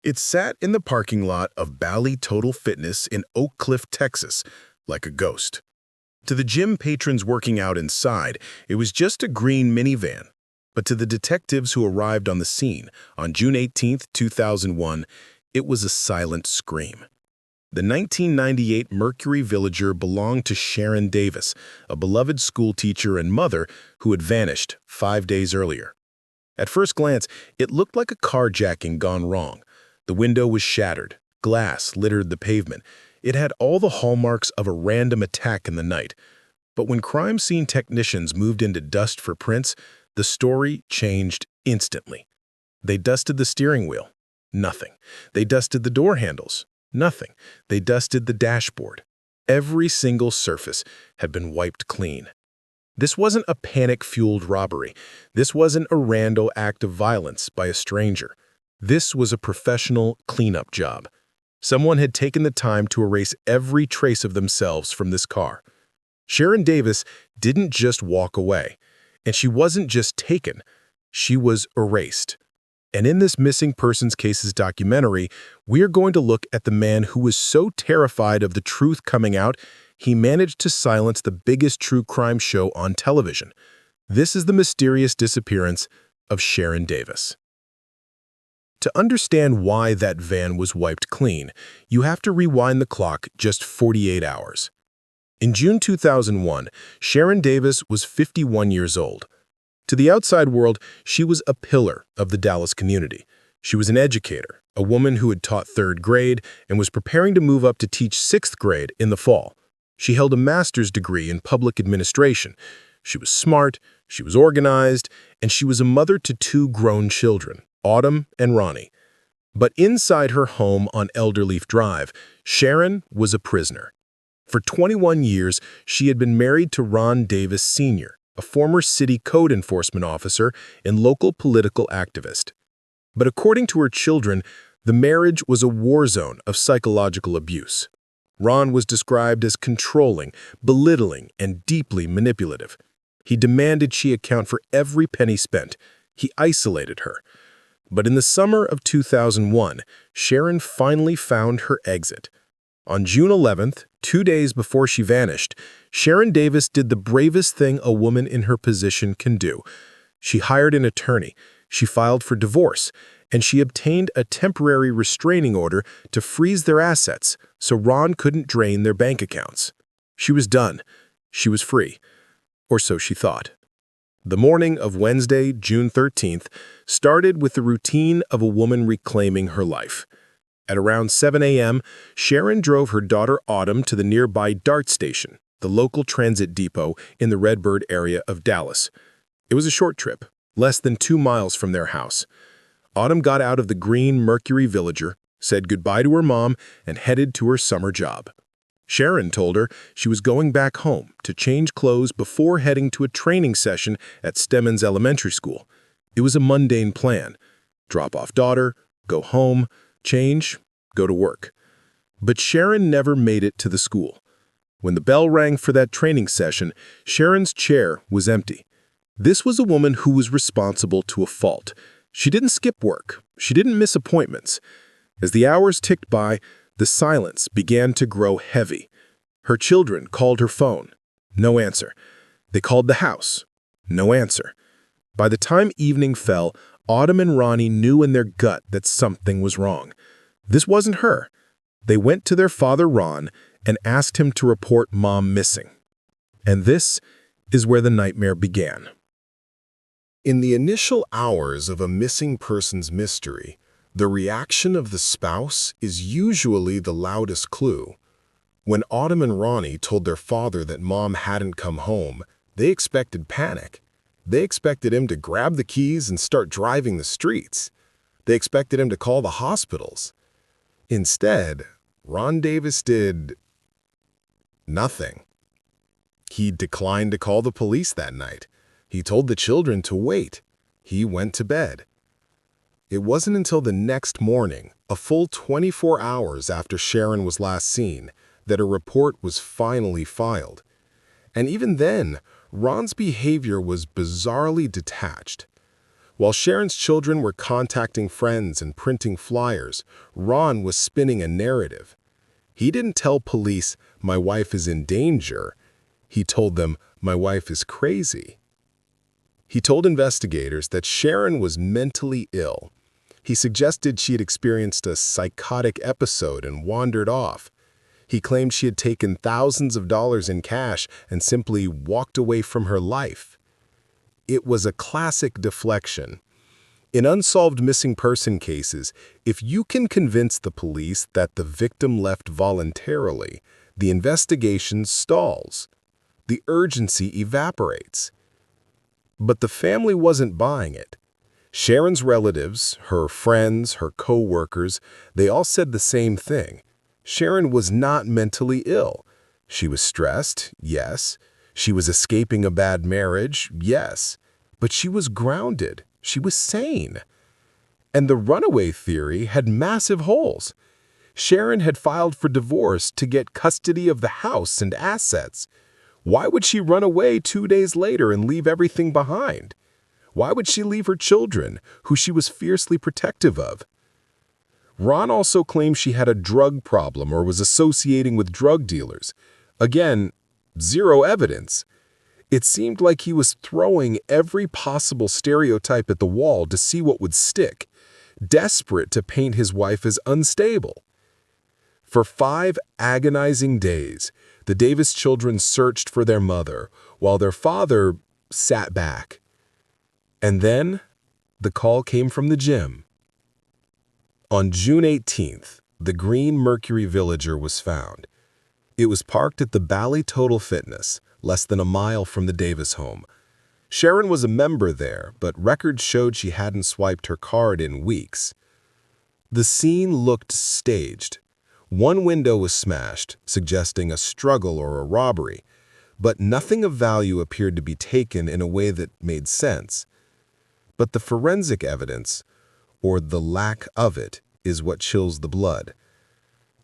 It sat in the parking lot of Bally Total Fitness in Oak Cliff, Texas, like a ghost. To the gym patrons working out inside, it was just a green minivan. But to the detectives who arrived on the scene on June 18, 2001, it was a silent scream. The 1998 Mercury Villager belonged to Sharon Davis, a beloved schoolteacher and mother who had vanished 5 days earlier. At first glance, it looked like a carjacking gone wrong. The window was shattered, glass littered the pavement. It had all the hallmarks of a random attack in the night. But when crime scene technicians moved into dust for prints, the story changed instantly. They dusted the steering wheel. Nothing. They dusted the door handles. Nothing. They dusted the dashboard. Every single surface had been wiped clean. This wasn't a panic-fueled robbery. This wasn't a random act of violence by a stranger. This was a professional cleanup job. Someone had taken the time to erase every trace of themselves from this car. Sharon Davis didn't just walk away, and she wasn't just taken. She was erased. And in this Missing Persons Cases documentary, we are going to look at the man who was so terrified of the truth coming out, he managed to silence the biggest true crime show on television. This is the mysterious disappearance of Sharon Davis. To understand why that van was wiped clean, you have to rewind the clock just 48 hours. In June 2001, Sharon Davis was 51 years old. To the outside world, she was a pillar of the Dallas community. She was an educator, a woman who had taught 3rd grade and was preparing to move up to teach 6th grade in the fall. She held a master's degree in public administration. She was smart, she was organized, and she was a mother to 2 grown children, Autumn and Ronnie. But inside her home on Elderleaf Drive, Sharon was a prisoner. For 21 years, she had been married to Ron Davis Sr., a former city code enforcement officer and local political activist. But according to her children, the marriage was a war zone of psychological abuse. Ron was described as controlling, belittling, and deeply manipulative. He demanded she account for every penny spent. He isolated her. But in the summer of 2001, Sharon finally found her exit. On June 11th, 2 days before she vanished, Sharon Davis did the bravest thing a woman in her position can do. She hired an attorney, she filed for divorce, and she obtained a temporary restraining order to freeze their assets so Ron couldn't drain their bank accounts. She was done. She was free. Or so she thought. The morning of Wednesday, June 13th, started with the routine of a woman reclaiming her life. At around 7 a.m., Sharon drove her daughter Autumn to the nearby DART station, the local transit depot in the Redbird area of Dallas. It was a short trip, less than 2 miles from their house. Autumn got out of the green Mercury Villager, said goodbye to her mom, and headed to her summer job. Sharon told her she was going back home to change clothes before heading to a training session at Stemmons Elementary School. It was a mundane plan. Drop off daughter, go home, change, go to work. But Sharon never made it to the school. When the bell rang for that training session, Sharon's chair was empty. This was a woman who was responsible to a fault. She didn't skip work. She didn't miss appointments. As the hours ticked by, the silence began to grow heavy. Her children called her phone. No answer. They called the house. No answer. By the time evening fell, Autumn and Ronnie knew in their gut that something was wrong. This wasn't her. They went to their father, Ron, and asked him to report Mom missing. And this is where the nightmare began. In the initial hours of a missing persons mystery, the reaction of the spouse is usually the loudest clue. When Autumn and Ronnie told their father that Mom hadn't come home, they expected panic. They expected him to grab the keys and start driving the streets. They expected him to call the hospitals. Instead, Ron Davis did nothing. He declined to call the police that night. He told the children to wait. He went to bed. It wasn't until the next morning, a full 24 hours after Sharon was last seen, that a report was finally filed. And even then, Ron's behavior was bizarrely detached. While Sharon's children were contacting friends and printing flyers, Ron was spinning a narrative. He didn't tell police, "My wife is in danger." He told them, "My wife is crazy." He told investigators that Sharon was mentally ill. He suggested she had experienced a psychotic episode and wandered off. He claimed she had taken thousands of dollars in cash and simply walked away from her life. It was a classic deflection. In unsolved missing person cases, if you can convince the police that the victim left voluntarily, the investigation stalls. The urgency evaporates. But the family wasn't buying it. Sharon's relatives, her friends, her co-workers, they all said the same thing. Sharon was not mentally ill. She was stressed, yes. She was escaping a bad marriage, yes. But she was grounded. She was sane. And the runaway theory had massive holes. Sharon had filed for divorce to get custody of the house and assets. Why would she run away 2 days later and leave everything behind? Why would she leave her children, who she was fiercely protective of? Ron also claimed she had a drug problem or was associating with drug dealers. Again, zero evidence. It seemed like he was throwing every possible stereotype at the wall to see what would stick, desperate to paint his wife as unstable. For 5 agonizing days, the Davis children searched for their mother, while their father sat back. And then, the call came from the gym. On June 18th, the green Mercury Villager was found. It was parked at the Bally Total Fitness, less than a mile from the Davis home. Sharon was a member there, but records showed she hadn't swiped her card in weeks. The scene looked staged. One window was smashed, suggesting a struggle or a robbery, but nothing of value appeared to be taken in a way that made sense. But the forensic evidence, or the lack of it, is what chills the blood.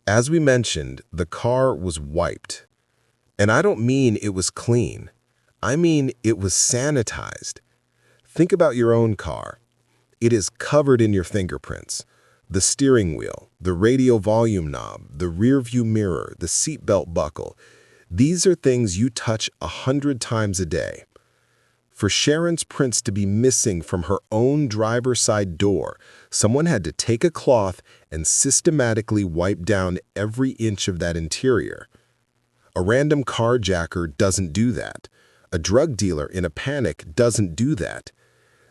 As we mentioned, the car was wiped. And I don't mean it was clean. I mean it was sanitized. Think about your own car. It is covered in your fingerprints. The steering wheel, the radio volume knob, the rearview mirror, the seatbelt buckle. These are things you touch 100 times a day. For Sharon's prints to be missing from her own driver's side door, someone had to take a cloth and systematically wipe down every inch of that interior. A random carjacker doesn't do that. A drug dealer in a panic doesn't do that.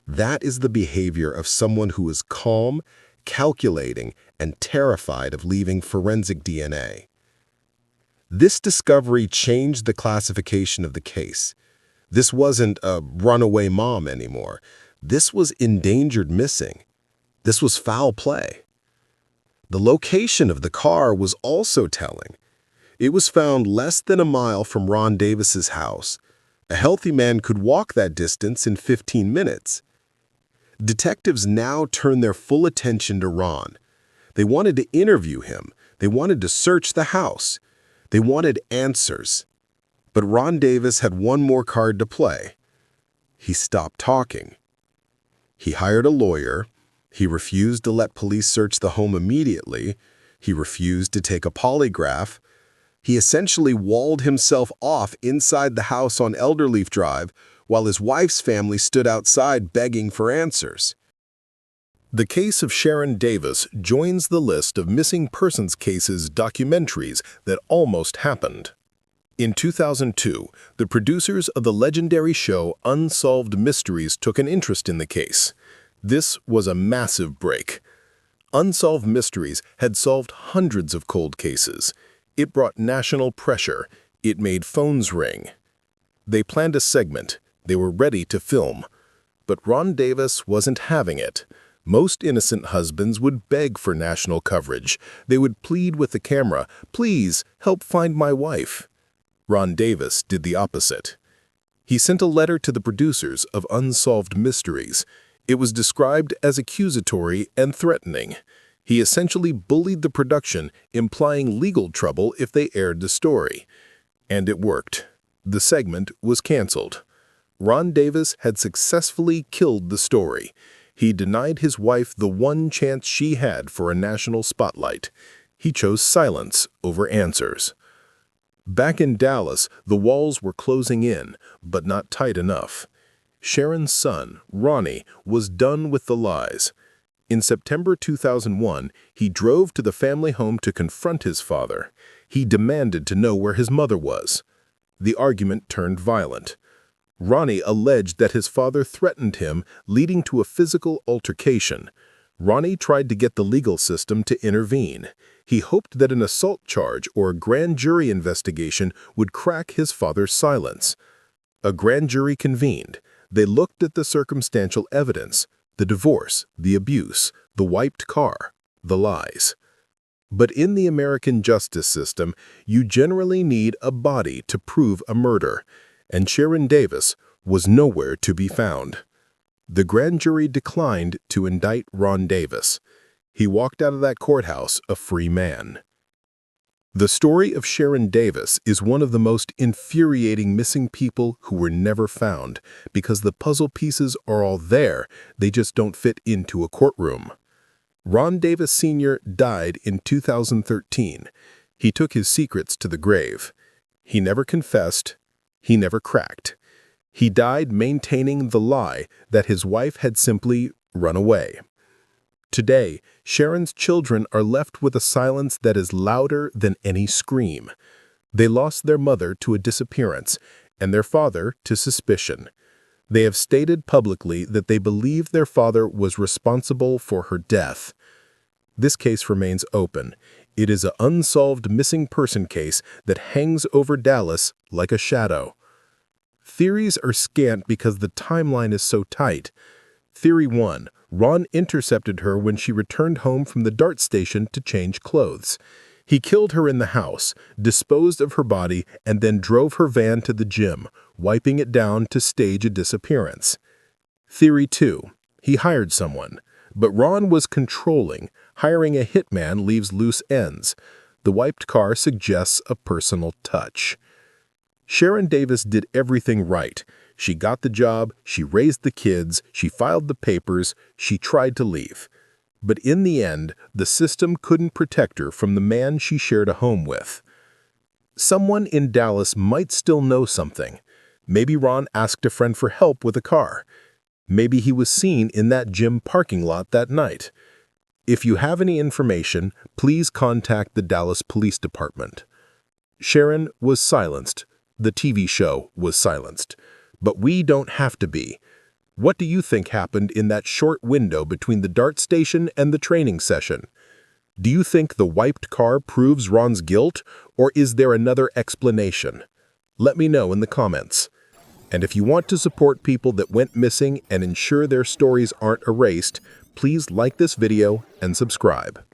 That is the behavior of someone who is calm, calculating, and terrified of leaving forensic DNA. This discovery changed the classification of the case. This wasn't a runaway mom anymore. This was endangered missing. This was foul play. The location of the car was also telling. It was found less than a mile from Ron Davis's house. A healthy man could walk that distance in 15 minutes. Detectives now turned their full attention to Ron. They wanted to interview him. They wanted to search the house. They wanted answers. But Ron Davis had one more card to play. He stopped talking. He hired a lawyer. He refused to let police search the home immediately. He refused to take a polygraph. He essentially walled himself off inside the house on Elderleaf Drive while his wife's family stood outside begging for answers. The case of Sharon Davis joins the list of missing persons cases documentaries that almost happened. In 2002, the producers of the legendary show Unsolved Mysteries took an interest in the case. This was a massive break. Unsolved Mysteries had solved hundreds of cold cases. It brought national pressure. It made phones ring. They planned a segment. They were ready to film. But Ron Davis wasn't having it. Most innocent husbands would beg for national coverage. They would plead with the camera, "Please, help find my wife." Ron Davis did the opposite. He sent a letter to the producers of Unsolved Mysteries. It was described as accusatory and threatening. He essentially bullied the production, implying legal trouble if they aired the story. And it worked. The segment was canceled. Ron Davis had successfully killed the story. He denied his wife the one chance she had for a national spotlight. He chose silence over answers. Back in Dallas, the walls were closing in, but not tight enough. Sharon's son, Ronnie, was done with the lies. In September 2001, he drove to the family home to confront his father. He demanded to know where his mother was. The argument turned violent. Ronnie alleged that his father threatened him, leading to a physical altercation. Ronnie tried to get the legal system to intervene. He hoped that an assault charge or a grand jury investigation would crack his father's silence. A grand jury convened. They looked at the circumstantial evidence, the divorce, the abuse, the wiped car, the lies. But in the American justice system, you generally need a body to prove a murder, and Sharon Davis was nowhere to be found. The grand jury declined to indict Ron Davis. He walked out of that courthouse a free man. The story of Sharon Davis is one of the most infuriating missing people who were never found because the puzzle pieces are all there, they just don't fit into a courtroom. Ron Davis Sr. died in 2013. He took his secrets to the grave. He never confessed. He never cracked. He died maintaining the lie that his wife had simply run away. Today, Sharon's children are left with a silence that is louder than any scream. They lost their mother to a disappearance and their father to suspicion. They have stated publicly that they believe their father was responsible for her death. This case remains open. It is an unsolved missing person case that hangs over Dallas like a shadow. Theories are scant because the timeline is so tight. Theory 1. Ron intercepted her when she returned home from the DART station to change clothes. He killed her in the house, disposed of her body, and then drove her van to the gym, wiping it down to stage a disappearance. Theory 2. He hired someone. But Ron was controlling. Hiring a hitman leaves loose ends. The wiped car suggests a personal touch. Sharon Davis did everything right. She got the job, she raised the kids, she filed the papers, she tried to leave. But in the end, the system couldn't protect her from the man she shared a home with. Someone in Dallas might still know something. Maybe Ron asked a friend for help with a car. Maybe he was seen in that gym parking lot that night. If you have any information, please contact the Dallas Police Department. Sharon was silenced. The TV show was silenced. But we don't have to be. What do you think happened in that short window between the DART station and the training session? Do you think the wiped car proves Ron's guilt, or is there another explanation? Let me know in the comments. And if you want to support people that went missing and ensure their stories aren't erased, please like this video and subscribe.